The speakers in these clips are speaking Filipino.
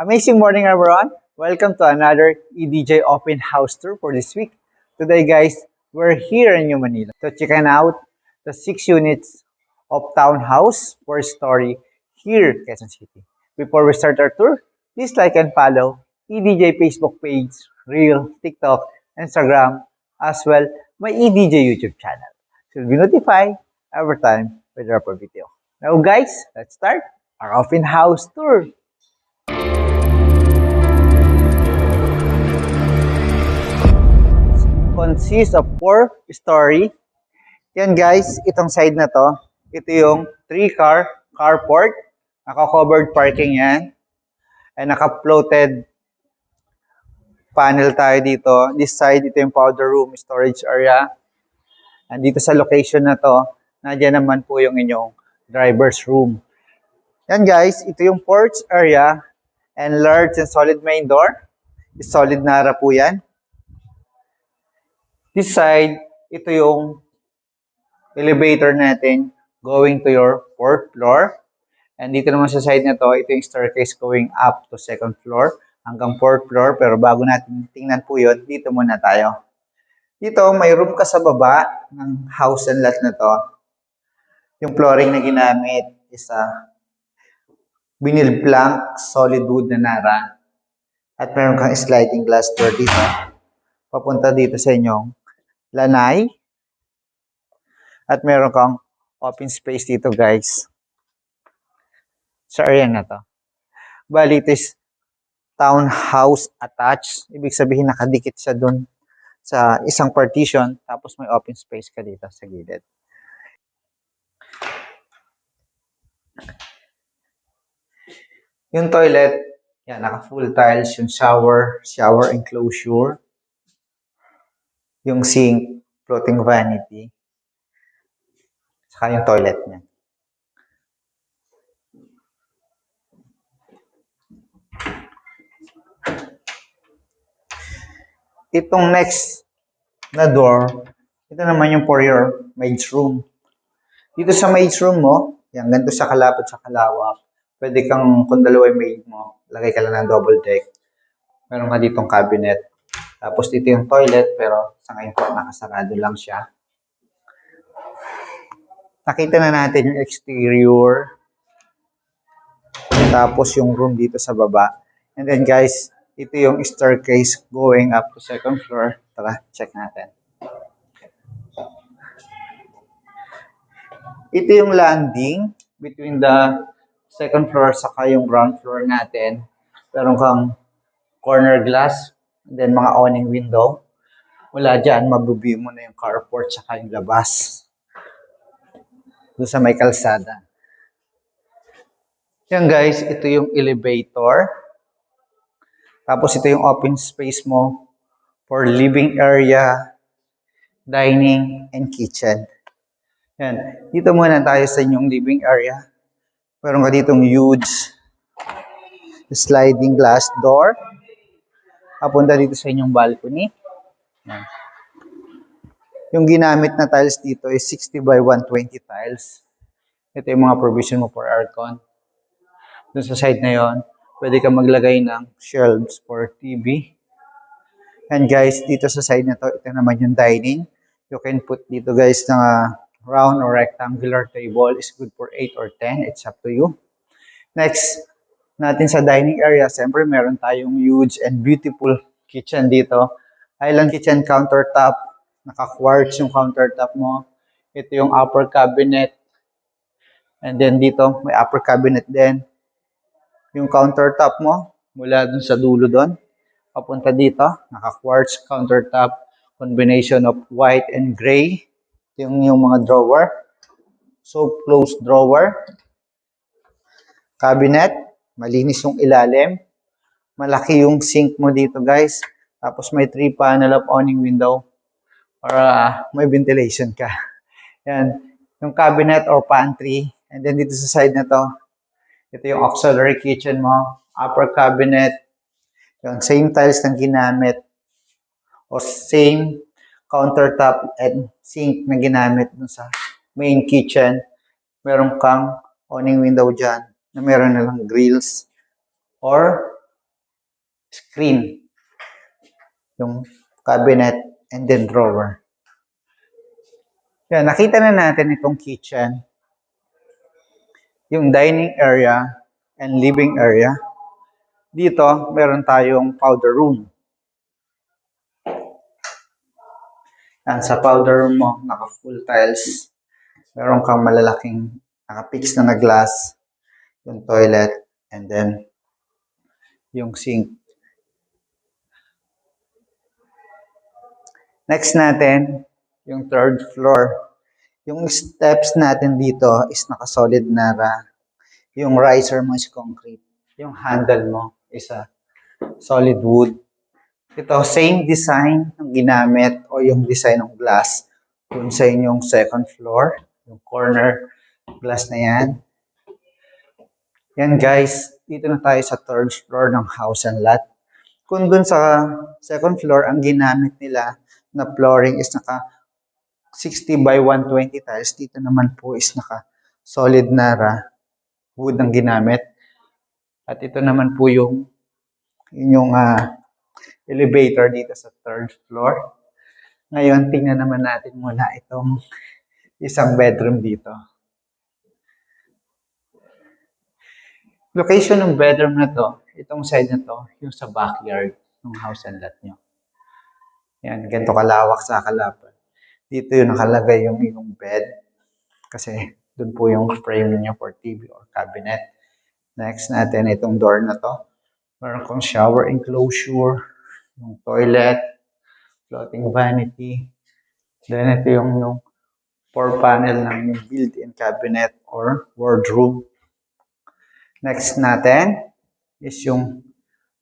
Amazing morning, everyone. Welcome to another EDJ Open House Tour for this week. Today, guys, we're here in New Manila to check out the 6 units of townhouse 4-story here in Quezon City. Before we start our tour, please like and follow EDJ Facebook page, Reel, TikTok, Instagram, as well my EDJ YouTube channel. So you'll be notified every time we drop a video. Now, guys, let's start our open house tour. Consists of 4-story. Yan guys, itong side na to, ito yung 3-car carport. Naka-covered parking yan. And naka-floated panel tayo dito. This side, ito yung powder room, storage area. And dito sa location na to, nandiyan naman po yung inyong driver's room. Yan guys, ito yung porch area and large and solid main door. Solid na harap po yan. This side, ito yung elevator natin going to your 4th floor. And dito naman sa side na to, ito yung staircase going up to 2nd floor hanggang 4th floor. Pero bago natin tingnan po yun, dito muna tayo. Dito, may room ka sa baba ng house and lot na to. Yung flooring na ginamit is vinyl plank, solid wood na nara. At meron kang sliding glass door dito. Papunta dito sa inyong lanay. At meron kang open space dito, guys. Sa area na to. Bali, it is townhouse attached. Ibig sabihin, nakadikit siya dun sa isang partition. Tapos may open space ka dito sa gilid. Yung toilet, yan, naka-full tiles. Yung shower enclosure. Yung sink, floating vanity. Saka yung toilet niya. Itong next na door, ito naman yung for your maid's room. Dito sa maid's room mo, yan, ganito sa kalapad sa kalawak. Pwede kang, kung dalawa yung maid mo, lagay ka lang ng double deck. Meron ka ditong cabinet. Tapos dito yung toilet, pero sa ngayon po, nakasarado lang siya. Nakita na natin yung exterior. Tapos yung room dito sa baba. And then guys, ito yung staircase going up to 2nd floor. Tara, check natin. Ito yung landing between the 2nd floor saka yung ground floor natin. Meron kang corner glass, and then mga awning window. Mula dyan, mabubi mo na yung carport saka yung labas. Doon sa may kalsada. Yan guys, ito yung elevator. Tapos ito yung open space mo for living area, dining, and kitchen. Yan. Dito muna tayo sa inyong living area. Meron ka ditong huge sliding glass door. Papunta dito sa inyong balcony. Yan. Yung ginamit na tiles dito is 60 by 120 tiles. Ito yung mga provision mo for aircon. Doon sa side na yon, pwede ka maglagay ng shelves for TV. And guys, dito sa side na to, ito naman yung dining. You can put dito guys ng round or rectangular table. Is good for 8 or 10. It's up to you. Next, natin sa dining area, siyempre meron tayong huge and beautiful kitchen dito. Island kitchen countertop. Naka-quartz yung countertop mo. Ito yung upper cabinet. And then dito, may upper cabinet din. Yung countertop mo, mula dun sa dulo dun, papunta dito, naka-quartz countertop, combination of white and gray. Yung mga drawer. So, closed drawer. Cabinet, malinis yung ilalim. Malaki yung sink mo dito, guys. Tapos may 3-panel of awning window para may ventilation ka. Yan. Yung cabinet or pantry. And then dito sa side na to, ito yung auxiliary kitchen mo, upper cabinet, yung same tiles na ginamit, o same countertop and sink na ginamit dun sa main kitchen. Meron kang awning window dyan na meron na lang grills or screen. Yung cabinet and then drawer. Yan, nakita na natin itong kitchen. Yung dining area and living area. Dito, meron tayong powder room. Yan, sa powder room mo, naka-full tiles. Meron kang malalaking naka-fix na glass. Yung toilet and then yung sink. Next natin, yung third floor. Yung steps natin dito is naka-solid na yung riser mo is concrete. Yung handle mo is a solid wood. Ito, same design ng ginamit o yung design ng glass dun sa inyong second floor. Yung corner glass na yan. Yan guys, dito na tayo sa third floor ng house and lot. Kung dun sa second floor, ang ginamit nila na flooring is naka 60 by 120 tiles. Dito naman po is naka solid na wood ang ginamit. At ito naman po yung inyong elevator dito sa third floor. Ngayon, tingnan naman natin muna itong isang bedroom dito. Location ng bedroom na to, itong side na to, yung sa backyard ng house and lot nyo. Yan, ganito kalawak sa kalapan. Dito yung nakalagay yung bed. Kasi dun po yung frame niyo for TV or cabinet. Next natin, itong door na to. Meron kong shower enclosure, yung toilet, floating vanity. Then ito yung 4 panel ng yung built-in cabinet or wardrobe. Next natin is yung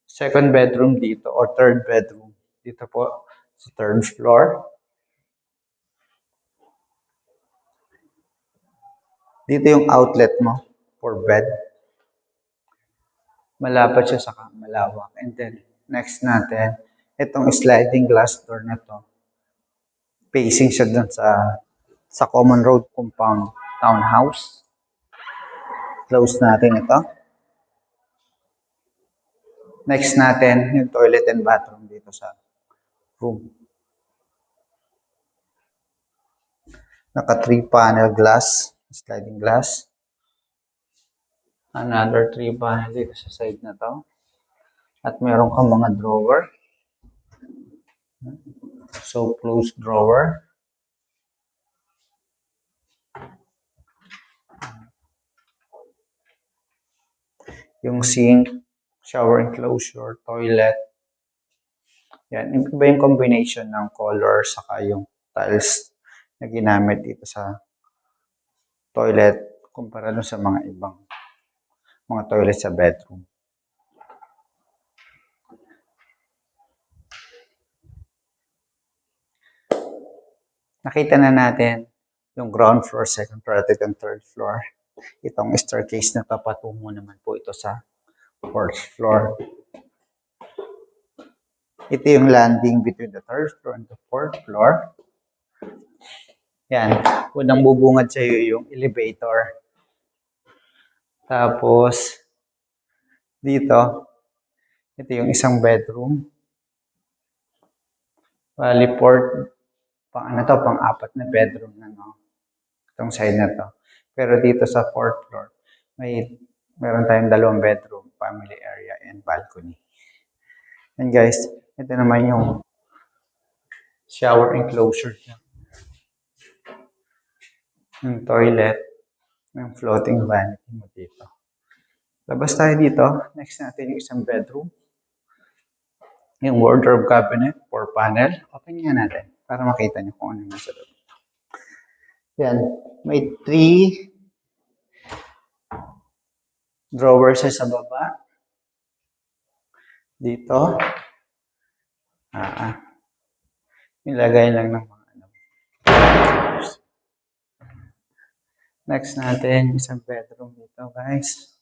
second bedroom dito or third bedroom. Dito po sa third floor. Dito yung outlet mo for bed. Malapad siya sa malawak. And then, next natin, itong sliding glass door na to. Facing siya dun sa common road compound townhouse. Close natin ito. Next natin, yung toilet and bathroom dito sa room. Naka 3 panel glass, sliding glass. Another 3 panel dito sa side na to. At meron kang mga drawer. So, closed drawer. Yung sink, shower enclosure, toilet. Yan, iba yung combination ng color saka yung tiles na ginamit dito sa toilet kumpara sa mga ibang mga toilet sa bedroom. Nakita na natin yung ground floor, second floor, at yung third floor. Itong staircase na to, patungo naman po ito sa fourth floor. Ito yung landing between the third floor and the fourth floor. Yan. Unang bubungad sa iyo yung elevator. Tapos, dito, ito yung isang bedroom. Bali, pang-apat na bedroom na, no? Itong side na to. Pero dito sa fourth floor, meron tayong 2 bedroom, family area, and balcony. And guys, ito naman yung shower enclosure niya. Yung toilet, yung floating vanity mo dito. Labas tayo dito. Next natin yung isang bedroom. Yung wardrobe cabinet, 4 panel. Open nga natin para makita nyo kung ano nasa loob. Yan. May 3 drawers sa baba. Dito. Nilagay lang ng mga Next natin, isang bedroom dito, guys.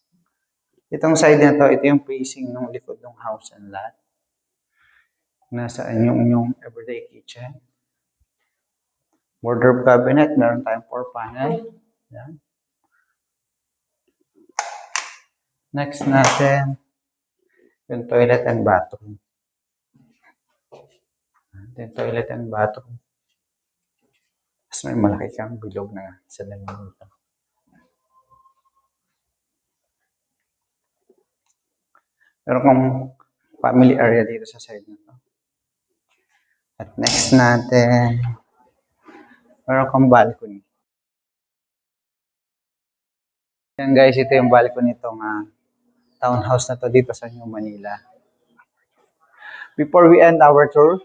Itong side na to, ito yung facing ng likod ng house and lot. Nasaan yung everyday kitchen. Wardrobe cabinet, meron tayong 4 panel. Yan. Next natin, Yung toilet and bathroom. Yung toilet and bathroom. Tapos may malaki kang bilog na sa lamin dito. Meron kang family area dito sa side na to. At next natin, meron kang balcony. Yan guys, ito yung balcony nitong townhouse na to dito sa New Manila. Before we end our tour,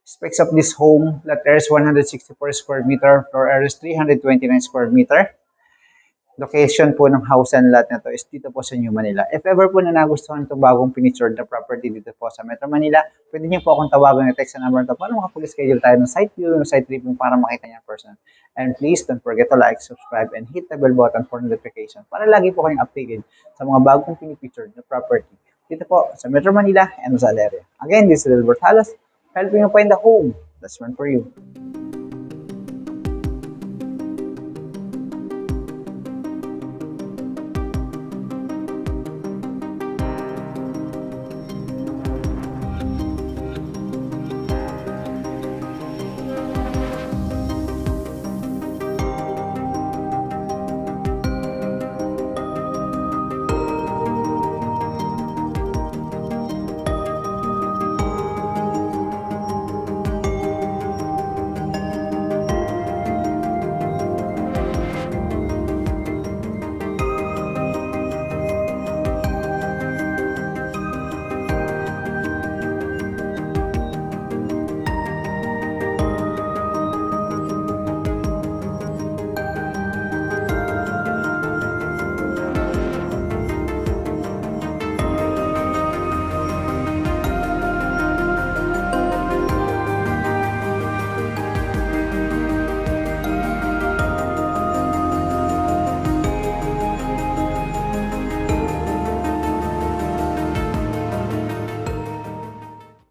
specs of this home, lot area is 164 square meter, floor area is 329 square meter. Location po ng house and lot na to is dito po sa New Manila. If ever po na nagustuhan itong bagong pinictured na property dito po sa Metro Manila, pwede niyo po akong tawagan ng text sa number na to para makapag-schedule tayo ng site viewing, site tripping para makita niya in person. And please don't forget to like, subscribe, and hit the bell button for notification para lagi po kayong updated sa mga bagong pinipictured na property dito po sa Metro Manila and Rizal area. Again, this is Albert Halos, helping you find the home that's meant for you.